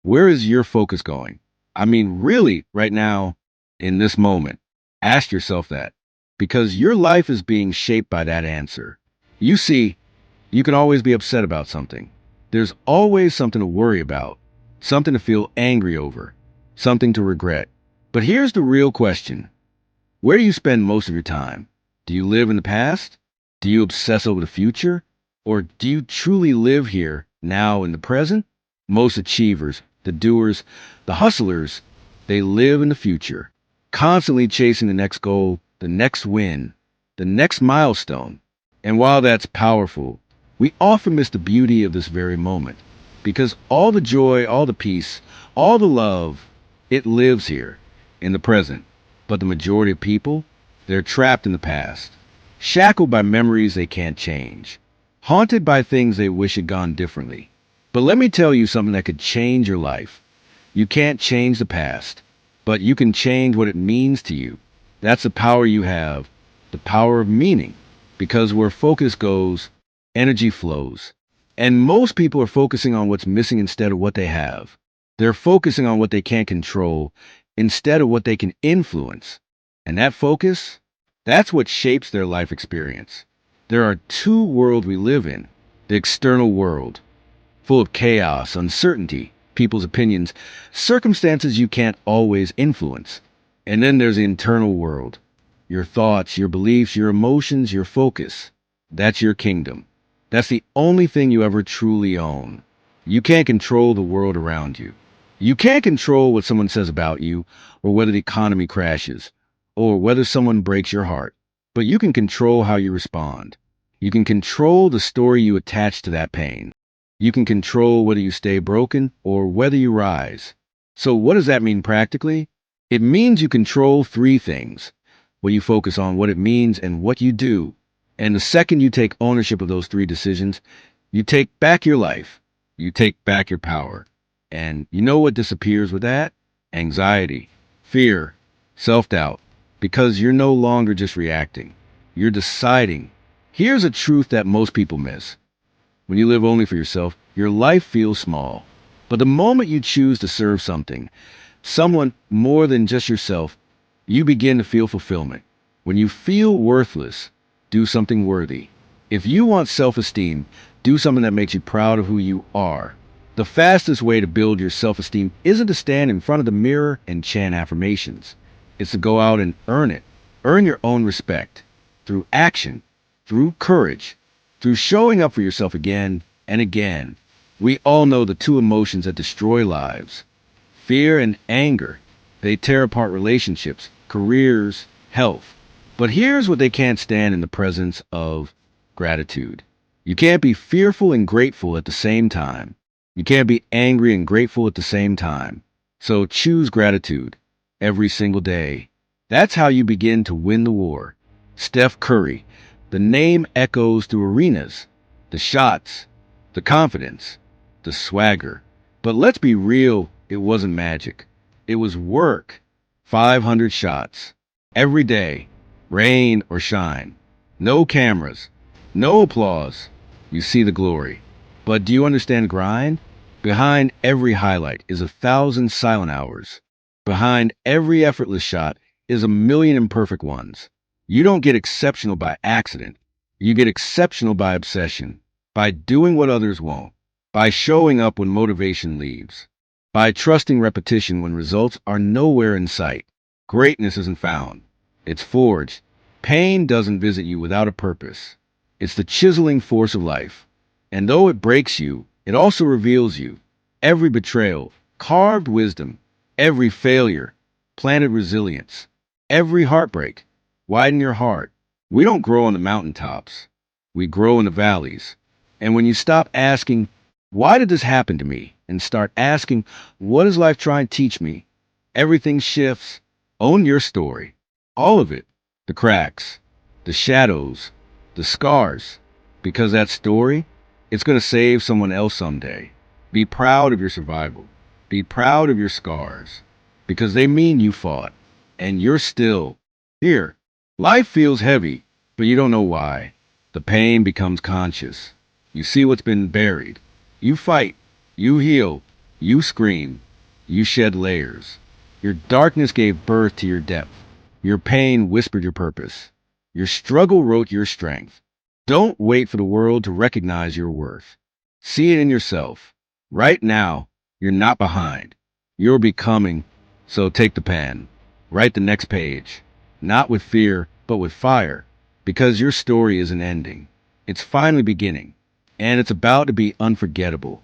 Where is your focus going? I mean, really, right now, in this moment, ask yourself that because your life is being shaped by that answer. You see, you can always be upset about something. There's always something to worry about, something to feel angry over, something to regret. But here's the real question. Where do you spend most of your time? Do you live in the past? Do you obsess over the future? Or do you truly live here, now in the present? Most achievers, the doers, the hustlers, they live in the future, constantly chasing the next goal, the next win, the next milestone. And while that's powerful, we often miss the beauty of this very moment because all the joy, all the peace, all the love, it lives here in the present. But the majority of people, they're trapped in the past, shackled by memories they can't change, haunted by things they wish had gone differently. But let me tell you something that could change your life. You can't change the past, but you can change what it means to you. That's the power you have, the power of meaning. Because where focus goes, energy flows. And most people are focusing on what's missing instead of what they have. They're focusing on what they can't control instead of what they can influence. And that focus, that's what shapes their life experience. There are two worlds we live in: the external world, full of chaos, uncertainty, people's opinions, circumstances you can't always influence. And then there's the internal world, your thoughts, your beliefs, your emotions, your focus. That's your kingdom. That's the only thing you ever truly own. You can't control the world around you. You can't control what someone says about you, or whether the economy crashes, or whether someone breaks your heart. But you can control how you respond. You can control the story you attach to that pain. You can control whether you stay broken or whether you rise. So what does that mean practically? It means you control three things: what you focus on, what it means, and what you do. And the second you take ownership of those three decisions, you take back your life. You take back your power. And you know what disappears with that? Anxiety, fear, self-doubt. Because you're no longer just reacting. You're deciding. Here's a truth that most people miss. When you live only for yourself, your life feels small. But the moment you choose to serve something, someone more than just yourself, you begin to feel fulfillment. When you feel worthless, do something worthy. If you want self-esteem, do something that makes you proud of who you are. The fastest way to build your self-esteem isn't to stand in front of the mirror and chant affirmations. It's to go out and earn it. Earn your own respect through action, through courage, through showing up for yourself again and again. We all know the two emotions that destroy lives: fear and anger. They tear apart relationships, careers, health. But here's what they can't stand: in the presence of: gratitude. You can't be fearful and grateful at the same time. You can't be angry and grateful at the same time. So choose gratitude every single day. That's how you begin to win the war. Steph Curry. The name echoes through arenas. The shots, the confidence, the swagger. But let's be real, it wasn't magic. It was work. 500 shots. Every day. Rain or shine. No cameras. No applause. You see the glory. But do you understand grind? Behind every highlight is 1,000 silent hours. Behind every effortless shot is a million imperfect ones. You don't get exceptional by accident. You get exceptional by obsession, by doing what others won't, by showing up when motivation leaves, by trusting repetition when results are nowhere in sight. Greatness isn't found. It's forged. Pain doesn't visit you without a purpose. It's the chiseling force of life. And though it breaks you, it also reveals you. Every betrayal, carved wisdom. Every failure, planted resilience. Every heartbreak, widen your heart. We don't grow on the mountaintops. We grow in the valleys. And when you stop asking, why did this happen to me? And start asking, what is life trying to teach me? Everything shifts. Own your story. All of it. The cracks, the shadows, the scars. Because that story, it's going to save someone else someday. Be proud of your survival. Be proud of your scars. Because they mean you fought. And you're still here. Life feels heavy, but you don't know why. The pain becomes conscious. You see what's been buried. You fight. You heal. You scream. You shed layers. Your darkness gave birth to your depth. Your pain whispered your purpose. Your struggle wrote your strength. Don't wait for the world to recognize your worth. See it in yourself. Right now, you're not behind. You're becoming. So take the pen. Write the next page. Not with fear, but with fire. Because your story isn't ending. It's finally beginning. And it's about to be unforgettable.